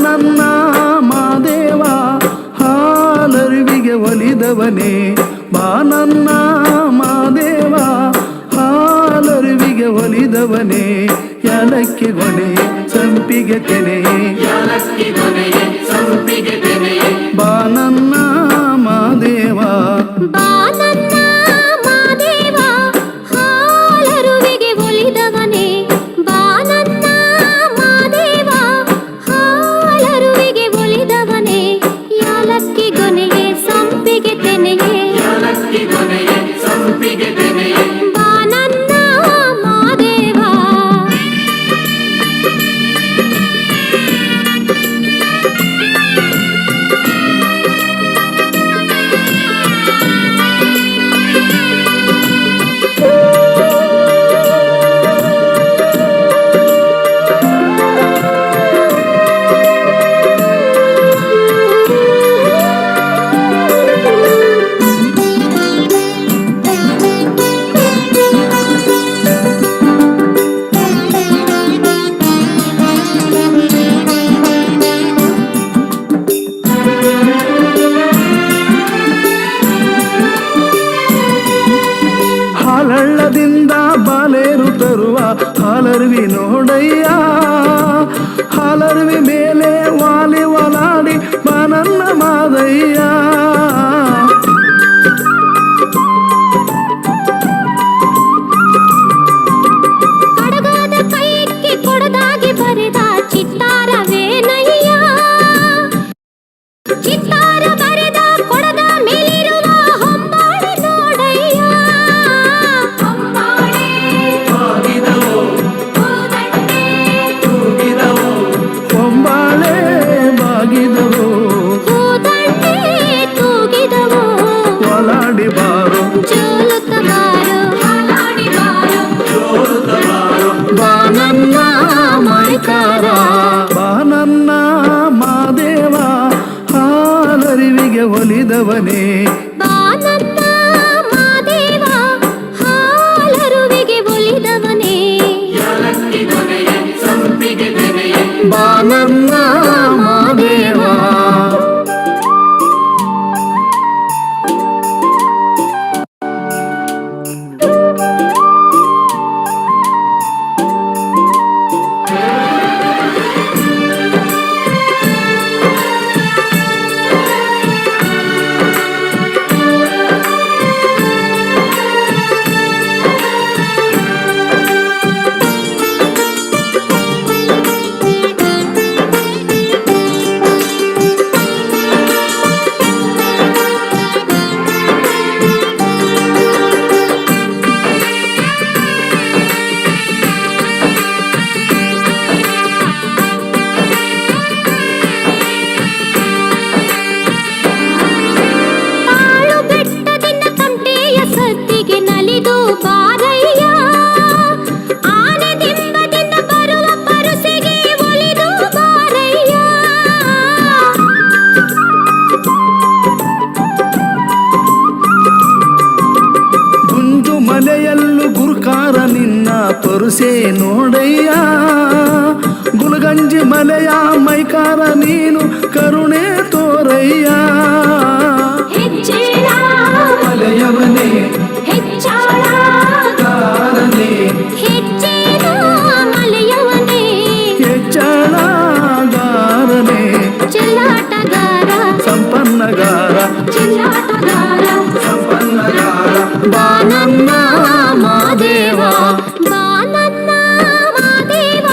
ನನ್ನ ಮಾದೇವ ಹಾಲರುವಿಗೆ ಒಲಿದವನೇ, ಬಾ ನನ್ನ ಮಾದೇವ ಹಾಲರುವಿಗೆ ಒಲಿದವನೇ, ಯಾಲಕ್ಕಿ ಗೊನೆಯೇ ಸಂಪಿಗೆ ತೆನೆಯೇ, ಬಾ ನನ್ನ ಮಾದೇವ, ಬಾ ನನ್ನ ಮಾದೇವ ಹಾಲರುವಿಗೆ ಒಲಿದವನೇ, ಬಾ ನನ್ನ ಮಾದೇವ ಹಾಲರುವಿಗೆ ಒಲಿದವನೇ, ಯಾಲಕ್ಕಿ ಗೊನೆಯೇ ಸಂಪಿಗೆ ತೆನೆಯೇ, ಬಾ ನನ್ನ ಮಾದೇವ. ಹಾಲಳ್ಳದಿಂದ ಬಾಲೇರು ತರುವ ಹಾಲರ್ವಿ ನೋಡಯ್ಯ, ಹಾಲರ್ವಿ ಮೇಲೆ ವಾಲಿ ಒಲಾಡಿ ಬಾ ನನ್ನ ಮಾದಯ್ಯ, ಕಡಗಾದ ಕೈಕ್ಕೆ ಕೊಡದಾಗಿ ಬರೆದ ಚಿತ್ತಾರವೇನಯ್ಯ, ಚಿತ್ತಾರ ಬರೆದ ಕೊಡದ ಮೇಲಿರುವ ಹೊಂಬಾಳೆ ನೋಡಯ್ಯ, ಹೊಂಬಾಳೆ ಬಾಗಿದವು ಹೂದಂಡೆ ತೂಗಿದವು, ಒಲಾಡಿ ಬಾರು ಜೋಲುತ್ತ ಬಾರು, ಬಾ ನನ್ನ ಮೈಕಾರ, ಬಾ ನನ್ನ ಮಾದೇವ ಹಾಲರಿವಿಗೆ ಒಲಿದವನೇ, ಬಾ ನನ್ನ ಮಾದೇವ ಹಾಲರುವಿಗೆ ಒಲಿದವನೇ, ಬಾ ನನ್ನ ಮಾದೇವ. ಪೊರುಸೆ ನೋಡಯ್ಯ, ಗುಲಗಂಜಿ ಮಲೆಯ ಮೈಕಾರ ನೀನು ಕರುಣೆ ತೋರಯ್ಯ, ಮಲೆಯವನೇ ಕಾರನೇ ಮಲೆಯವನೇ ಹೆಚ್ಚಳಗಾರನೇ ಚೆಲ್ಲಾಟಗಾರ ಸಂಪನ್ನಗಾರ ಚೆಲ್ಲಾಟಗಾರ ಸಂಪನ್ನಗಾರ ಬಾ ನನ್ನ ಮಾದೇವ, ಬಾ ನನ್ನ ಮಾದೇವ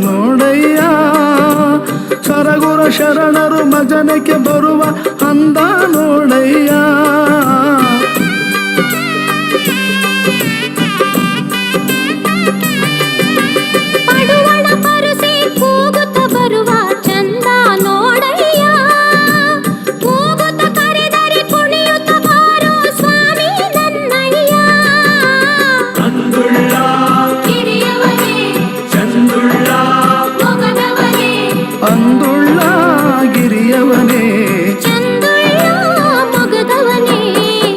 ನೋಡಯ್ಯ ಸರಗುರ ಶರಣರು ಭಜನೆಗೆ ಬರುವ ಅಂದ ನೋಡಯ್ಯ ಪಡುವಣ ಪರಸೆ ಕೂಗುತ್ತ ಬರುವ ಚಂದ ನೋಡಯ್ಯ ಕೂಗುತ್ತ ಕರೆದರೆ ಕುಣಿಯುತ್ತ ಬಾರೋ ಸ್ವಾಮಿ ನನ್ನಯ್ಯ ಅಂದುಳ್ಳ ಕಿರಿಯವನೇ ಚಂದುಳ್ಳ ಮೊಗದವನೇ ಅಂದುಳ್ಳ ಗಿರಿಯವನೇ ಚಂದುಳ್ಳ ಮೊಗದವನೇ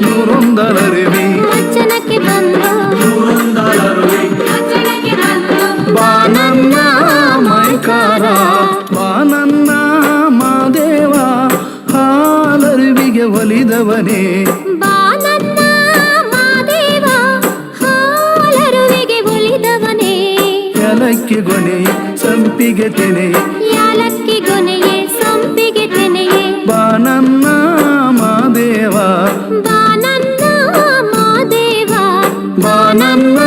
ನೂರೊಂದರರಿವಿ ವಚನಕ್ಕೆ ಬಂದು ನೂರೊಂದರರುವಿ ವಚನಕ್ಕೆ ಬಂದು ಬಾನನ್ನ ಮೈಕಾರ ಬಾನನ್ನ ಮಾದೇವ ಹಾಲರುವಿಗೆ ಒಲಿದವನೇ ಬಾನನ್ನ ಮಾದೇವ ಹಾಲರುವಿಗೆ ಒಲಿದವನೇ ಎಲಕ್ಕಿ ಗೊನೆ ಸಂಪಿಗೆ ತೆನೆ ಯಾಲಕ್ಕಿ ಗೊನೆಯೇ ಸಂಪಿಗೆ ತೆನೆಯೇ ಬಾನನ್ನ ಮಾದೇವ ಬಾನನ್ನ ಮಾದೇವ ಬಾನನ್ನ